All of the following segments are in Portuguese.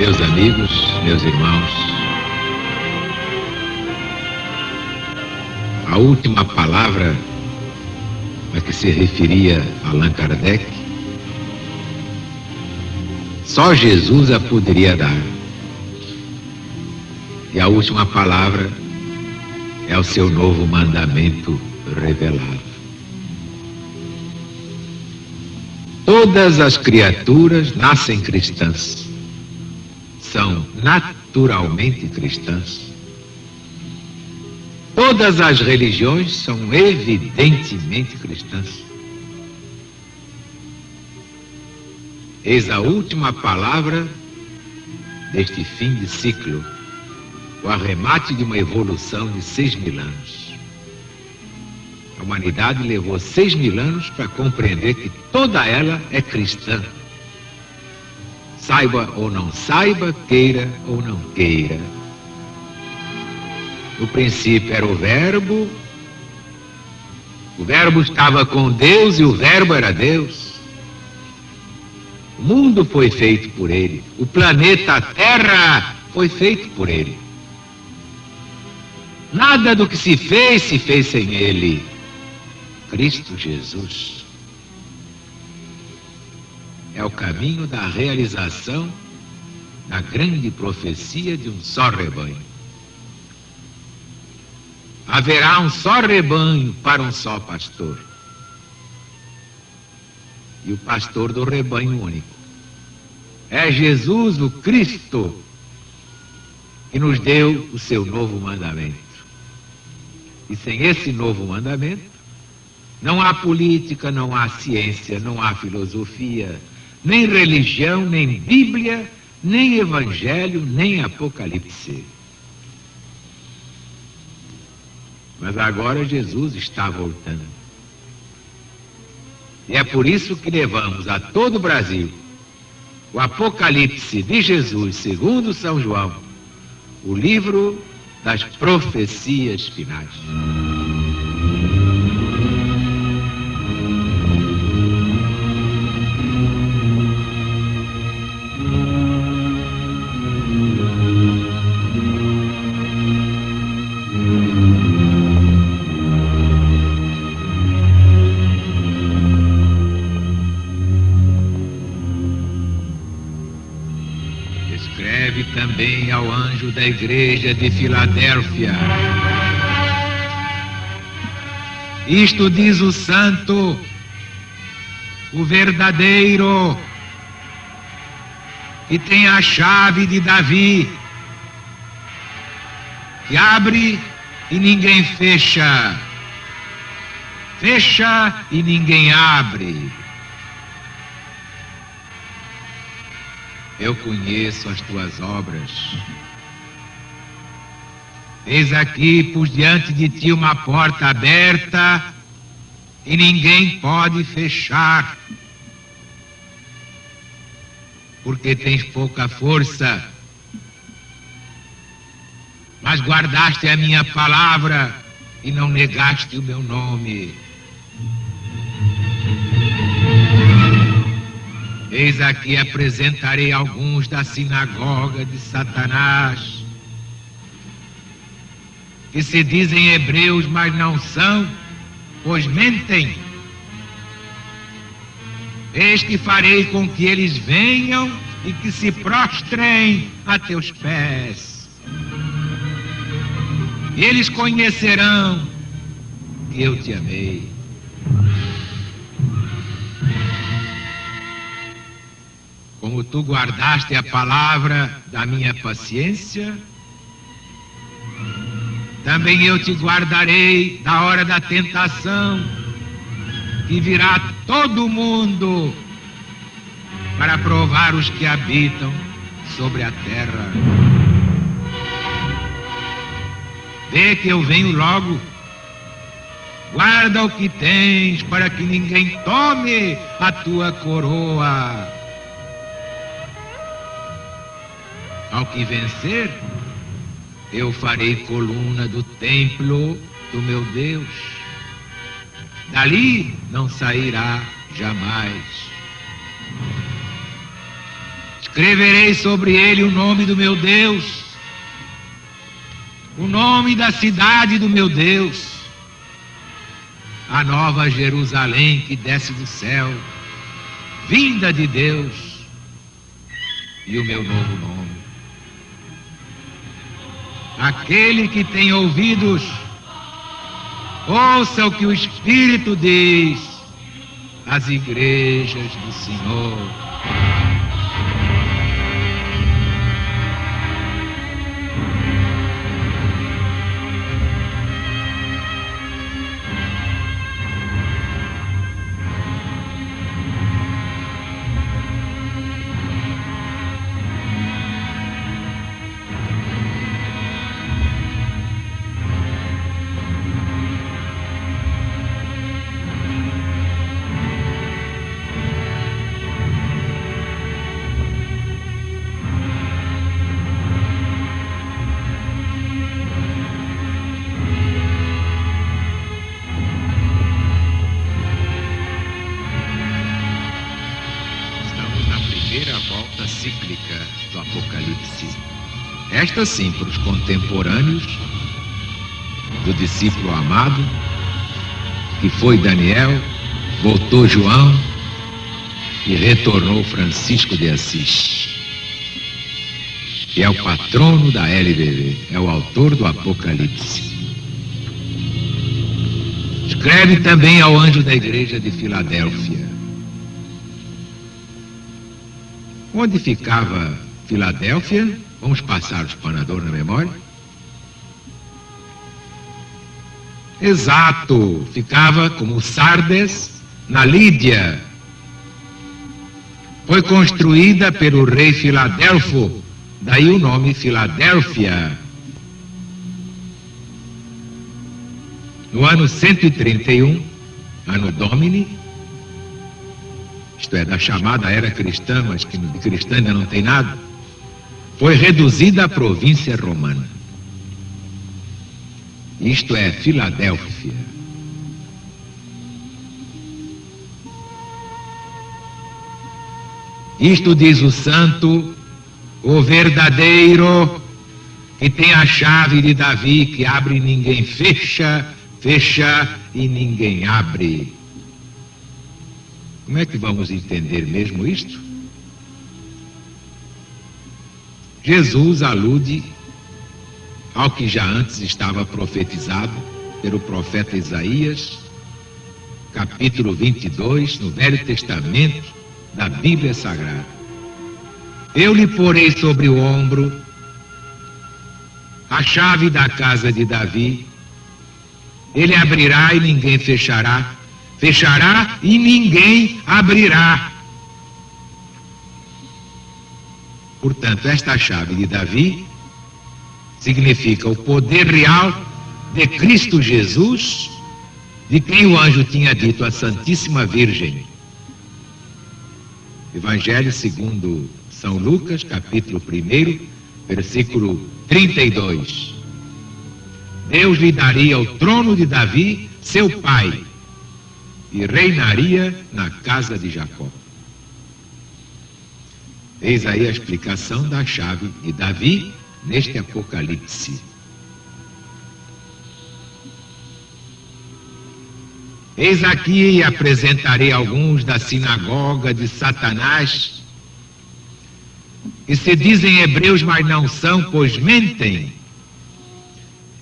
Meus amigos, meus irmãos, a última palavra a que se referia Allan Kardec, só Jesus a poderia dar. E a última palavra é o seu novo mandamento revelado. Todas as criaturas nascem cristãs, são naturalmente cristãs. Todas as religiões são evidentemente cristãs. Eis a última palavra deste fim de ciclo, o arremate de uma evolução de 6.000 anos. A humanidade levou 6.000 anos para compreender que toda ela é cristã. Saiba ou não saiba, queira ou não queira. No princípio era o Verbo estava com Deus e o Verbo era Deus. O mundo foi feito por ele, o planeta Terra foi feito por ele. Nada do que se fez sem ele. Cristo Jesus é o caminho da realização da grande profecia de um só rebanho. Haverá um só rebanho para um só pastor. E o pastor do rebanho único é Jesus, o Cristo, que nos deu o seu novo mandamento. E sem esse novo mandamento, não há política, não há ciência, não há filosofia, nem religião, nem Bíblia, nem Evangelho, nem Apocalipse. Mas agora Jesus está voltando. E é por isso que levamos a todo o Brasil o Apocalipse de Jesus, segundo São João, o livro das profecias finais. Escreve também ao anjo da igreja de Filadélfia: isto diz o santo, o verdadeiro, que tem a chave de Davi, que abre e ninguém fecha, fecha e ninguém abre. Eu conheço as tuas obras. Eis aqui, pus diante de ti uma porta aberta e ninguém pode fechar, porque tens pouca força, mas guardaste a minha palavra e não negaste o meu nome. Eis aqui apresentarei alguns da sinagoga de Satanás, que se dizem hebreus, mas não são, pois mentem. Eis que farei com que eles venham e que se prostrem a teus pés. E eles conhecerão que eu te amei. Como tu guardaste a palavra da minha paciência, também eu te guardarei da hora da tentação, que virá todo mundo para provar os que habitam sobre a terra. Vê que eu venho logo. Guarda o que tens, para que ninguém tome a tua coroa. Ao que vencer, eu farei coluna do templo do meu Deus. Dali não sairá jamais. Escreverei sobre ele o nome do meu Deus, o nome da cidade do meu Deus, a nova Jerusalém que desce do céu, vinda de Deus, e o meu novo nome. Aquele que tem ouvidos, ouça o que o Espírito diz às igrejas do Senhor. Primeira volta cíclica do Apocalipse. Esta sim para os contemporâneos do discípulo amado, que foi Daniel, voltou João e retornou Francisco de Assis, que é o patrono da LBV, é o autor do Apocalipse. Escreve também ao anjo da igreja de Filadélfia. Onde ficava Filadélfia? Vamos passar o espanador na memória? Exato, ficava como Sardes, na Lídia. Foi construída pelo rei Filadelfo, daí o nome Filadélfia. No ano 131, ano Domini, isto é, da chamada era cristã, mas que de cristã ainda não tem nada, foi reduzida à província romana. Isto é, Filadélfia. Isto diz o santo, o verdadeiro, que tem a chave de Davi, que abre e ninguém fecha, fecha e ninguém abre. Como é que vamos entender mesmo isto? Jesus alude ao que já antes estava profetizado pelo profeta Isaías, capítulo 22, no Velho Testamento da Bíblia Sagrada. Eu lhe porei sobre o ombro a chave da casa de Davi, ele abrirá e ninguém fechará, fechará e ninguém abrirá. Portanto, esta chave de Davi significa o poder real de Cristo Jesus, de quem o anjo tinha dito à Santíssima Virgem. Evangelho segundo São Lucas, capítulo 1, versículo 32. Deus lhe daria o trono de Davi, seu pai, e reinaria na casa de Jacó. Eis aí a explicação da chave de Davi neste Apocalipse. Eis aqui e apresentarei alguns da sinagoga de Satanás, que se dizem hebreus, mas não são, pois mentem.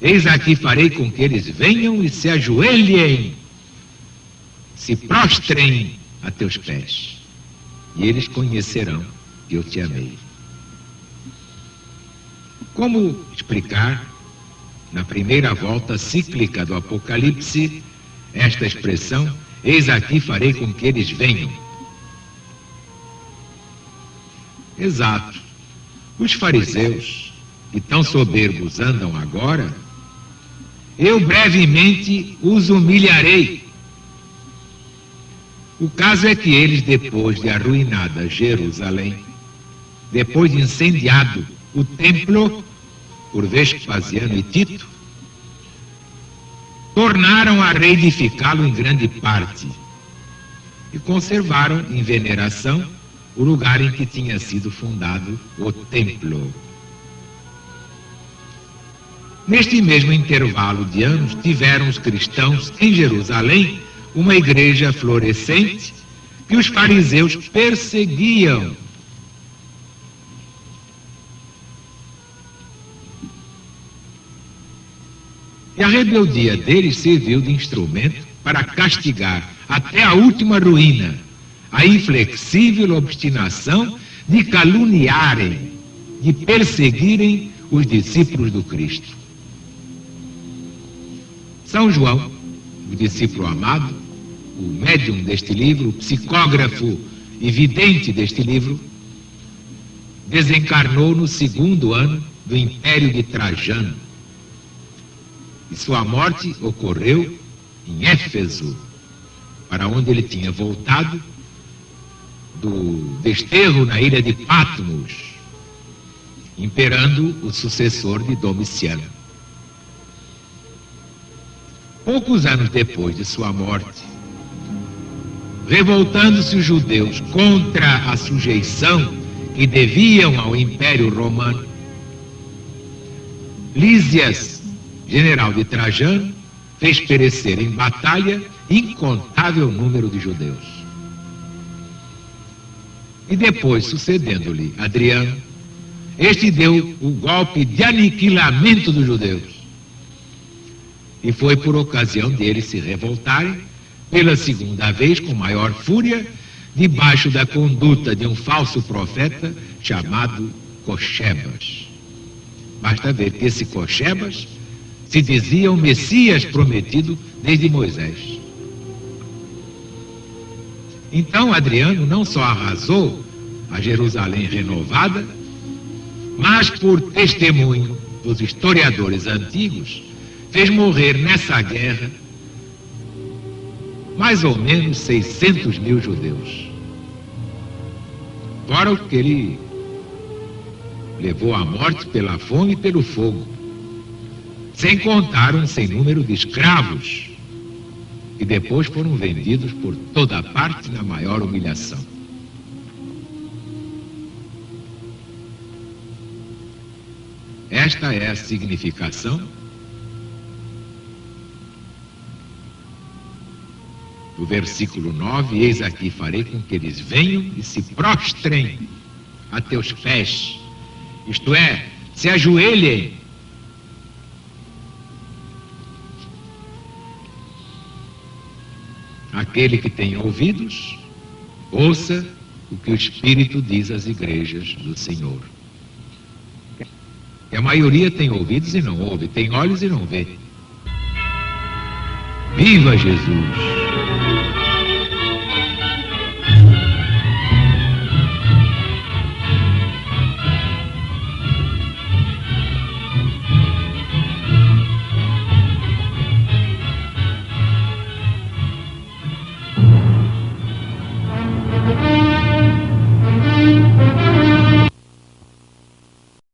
Eis aqui farei com que eles venham e se ajoelhem, se prostrem a teus pés, e eles conhecerão que eu te amei. Como explicar, na primeira volta cíclica do Apocalipse, esta expressão, eis aqui farei com que eles venham? Exato. Os fariseus, que tão soberbos andam agora, eu brevemente os humilharei. O caso é que eles, depois de arruinada Jerusalém, depois de incendiado o templo por Vespasiano e Tito, tornaram a reedificá-lo em grande parte e conservaram em veneração o lugar em que tinha sido fundado o templo. Neste mesmo intervalo de anos, tiveram os cristãos em Jerusalém uma igreja florescente que os fariseus perseguiam. E a rebeldia deles serviu de instrumento para castigar até a última ruína a inflexível obstinação de caluniarem, de perseguirem os discípulos do Cristo. São João, o discípulo amado, o médium deste livro, o psicógrafo e vidente deste livro, desencarnou no 2º ano do Império de Trajano. E sua morte ocorreu em Éfeso, para onde ele tinha voltado do desterro na ilha de Patmos, imperando o sucessor de Domiciano. Poucos anos depois de sua morte, revoltando-se os judeus contra a sujeição que deviam ao Império Romano, Lísias, general de Trajano, fez perecer em batalha incontável número de judeus. E depois, sucedendo-lhe Adriano, este deu o golpe de aniquilamento dos judeus. E foi por ocasião deles se revoltarem, pela 2ª vez, com maior fúria, debaixo da conduta de um falso profeta chamado Cochebas. Basta ver que esse Cochebas se dizia o Messias prometido desde Moisés. Então Adriano não só arrasou a Jerusalém renovada, mas por testemunho dos historiadores antigos, fez morrer nessa guerra mais ou menos 600 mil judeus. Fora o que ele levou à morte pela fome e pelo fogo, sem contar um sem número de escravos que depois foram vendidos por toda a parte na maior humilhação. Esta é a significação do versículo 9: eis aqui farei com que eles venham e se prostrem a teus pés, isto é, se ajoelhem. Aquele que tem ouvidos, ouça o que o Espírito diz às igrejas do Senhor. E a maioria tem ouvidos e não ouve, tem olhos e não vê. Viva Jesus!